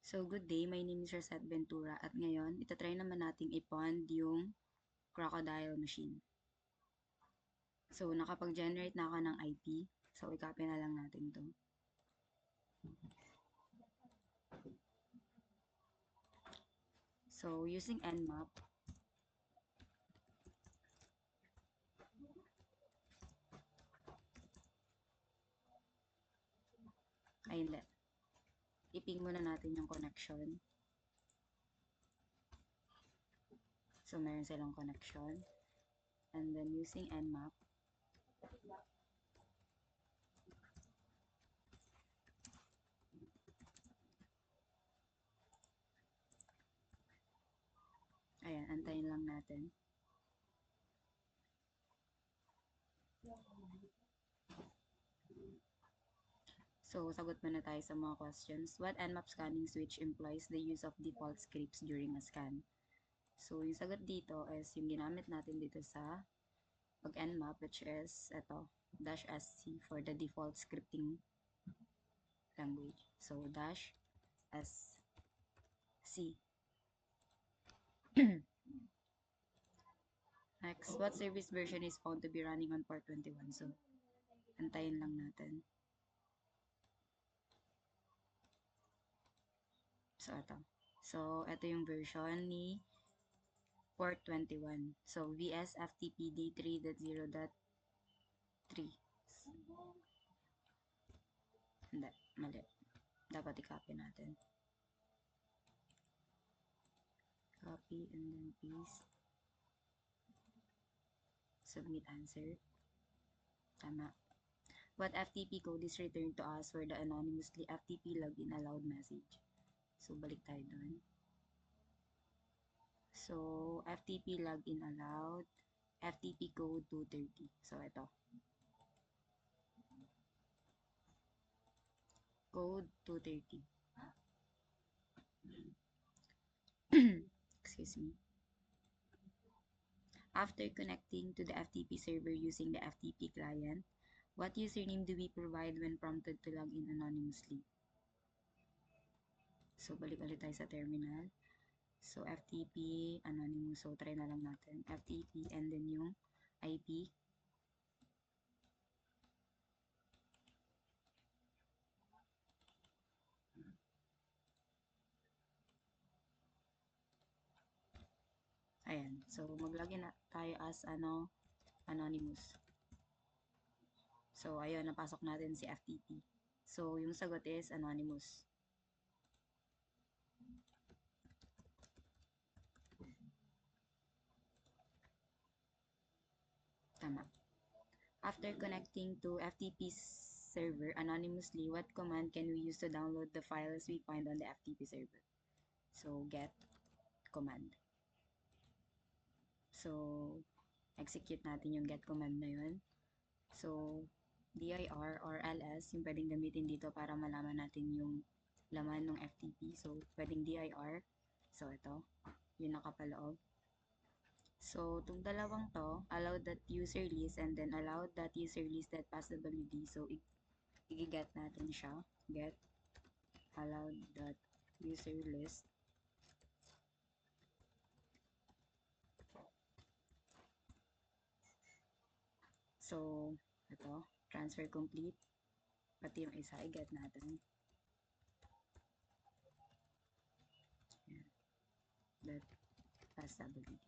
So, good day. My name is Rosette Ventura at ngayon, itatry naman nating i-pond yung crocodile machine. So, nakapag-generate na ako ng IP. So, i-copy na lang natin to. So, using Nmap, ayun, iping muna natin yung connection. So, meron silang connection. And then, using Nmap, ayan, antayin lang natin. So, sagot muna tayo sa mga questions. What Nmap scanning switch employs the use of default scripts during a scan? So, yung sagot dito is yung ginamit natin dito sa pag-Nmap, which is ito, -sc for the default scripting language. So, -sc. Next, what service version is found to be running on port 21? So, antayin lang natin. So, ito. So, ito yung version ni port 21. So, VSFTPD 3.0.3. Hindi, mali. Dapat i-copy natin. Copy and then paste. Submit answer. Tama. What FTP code is returned to us for the anonymously FTP login allowed message? So, balik tayo dun. So, FTP login allowed, FTP code 230. So, ito. Code 230. Excuse me. After connecting to the FTP server using the FTP client, what username do we provide when prompted to log in anonymously? So, balik ulit tayo sa terminal. So, FTP, anonymous. So, try na lang natin. FTP, and then yung IP. Ayan. So, mag-login na tayo as anonymous. So, ayun, napasok natin si FTP. So, yung sagot is anonymous. Tama. After connecting to FTP server anonymously, what command can we use to download the files we find on the FTP server? So, get command. So, execute natin yung get command na yun. So, dir or ls yung pwedeng gamitin dito para malaman natin yung laman ng FTP. So, pwedeng dir. So, ito. Yung nakapaloob. So, itong dalawang to, allow that user list and then allow that user list that pass the WD. So, i-get natin siya. Get allow that user list. So, ito. Transfer complete. Pati yung isa, i-get natin. Yan. That pass WD.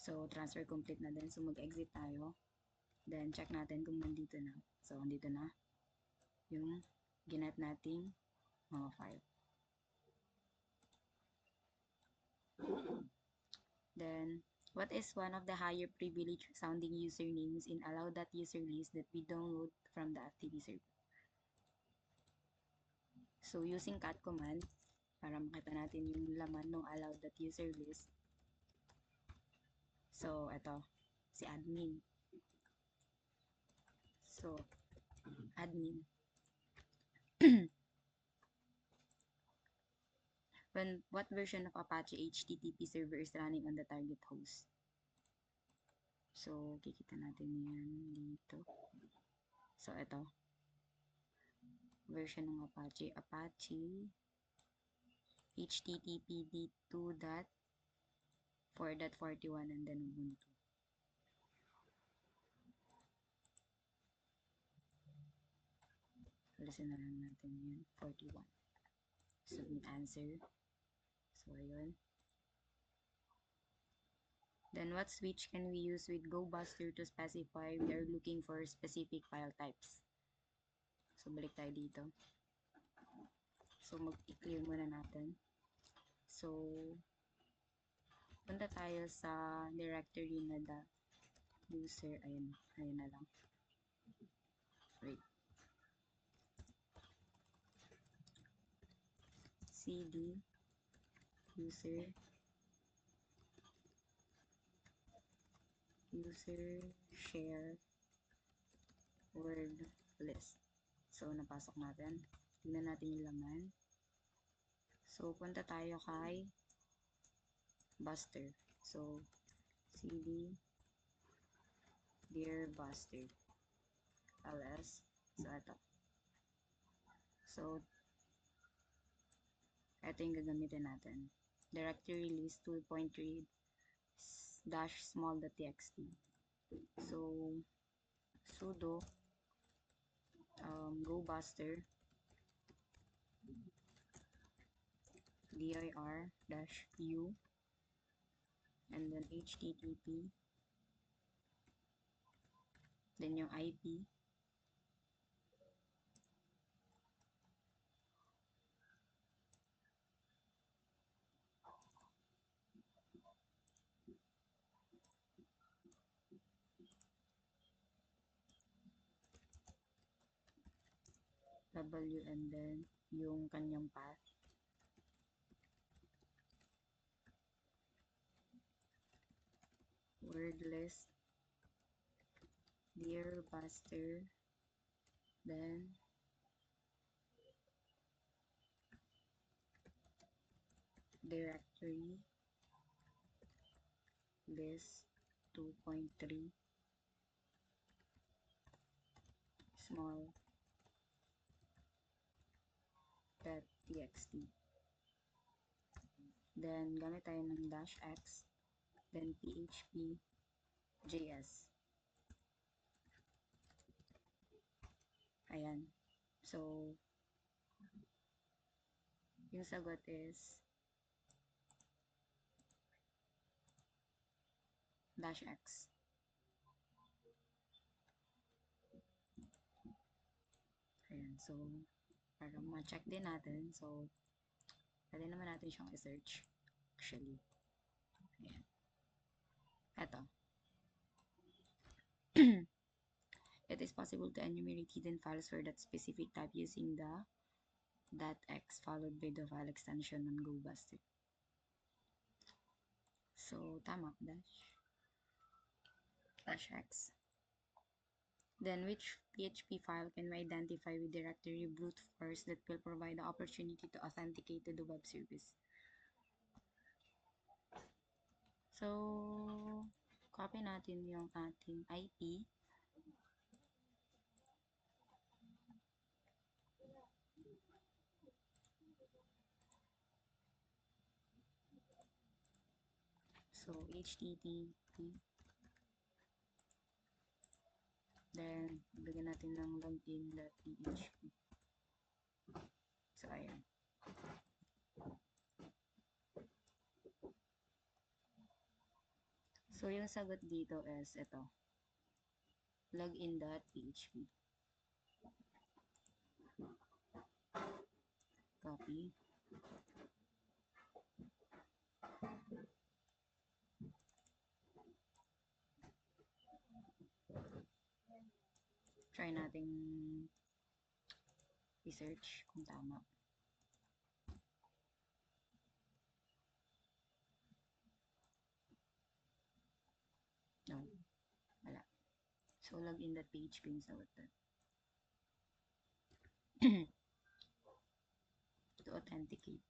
So, transfer complete na din. So, mag-exit tayo. Then, check natin kung nandito na. So, nandito na yung ginet nating mga file. Then, what is one of the higher privilege sounding usernames in allow that user list that we download from the FTP server? So, using cat command, para makita natin yung laman ng allow that user list. So, ito, si admin. So, admin. What version of Apache HTTP server is running on the target host? So, kikita natin yan dito. So, ito. version ng Apache. Apache httpd 2.4.41 and then Ubuntu. Alisin na lang natin yun. 41. Submit answer. So, ayun. Then, what switch can we use with GoBuster to specify we are looking for specific file types? So, balik tayo dito. So, mag-i-clear muna natin. So, punta tayo sa directory na user. Ayun na lang. Wait. cd user share word list. So, napasok natin. Tingnan natin yung laman. So, punta tayo kay Buster. So, cd dear Buster ls. So, ito. So, ito yung gagamitin natin. Directory list 2.3 -small.txt. So, sudo GoBuster dir-u and then http then yung IP W and then yung kanyang path. Word list dear Buster then directory list 2.3 small.txt. Then, gamit tayo ng -x, then php js. Ayan. So, yung sagot is -x. Ayan. So, para ma-check din natin. So, pwede naman natin siyang i-search. Actually. Ayan. Eto. It is possible to enumerate hidden files for that specific type using the .x followed by the file extension on GoBuster. So, tama. -x. Then, which PHP file can we identify with directory brute force that will provide the opportunity to authenticate to the web service? So, copy natin yung ating IP. So, http. Then, bigyan natin ng login.php. So, ayan. So, yung sagot dito is ito. Login.php. Copy. Try nating i-search kung tama. No. Wala. So, login.php yung sagot doon. To authenticate.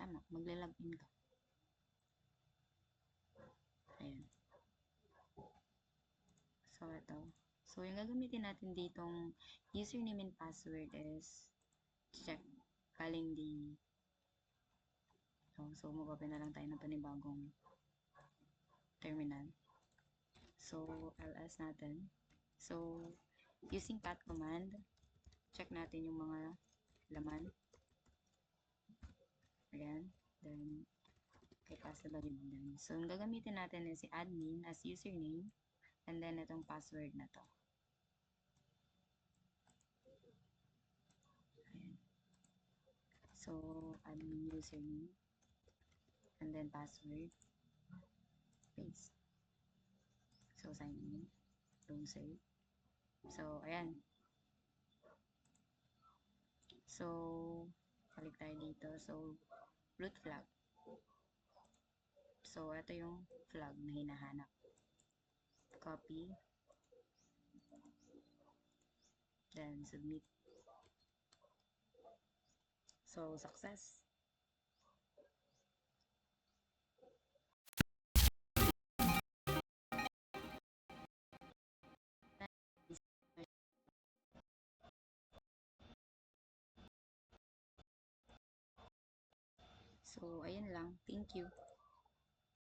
Tama. Magla-login ka. Ayan. So, ito. So, yung gagamitin natin ditong username and password is Calendly. So mag-open na lang tayo ng panibagong terminal. So, ls natin. So, using cat command, check natin yung mga laman. Ayan. Then, i-pass na lang yun. So, ang gagamitin natin is si admin as username and then itong password na to. Ayan. So, admin username and then password. Paste. So, sign in. Don't save. So, ayan. So, balik tayo dito. So, root flag. So, ito yung flag na hinahanap. Copy. Then, submit. So, success. So, ayun lang. Thank you.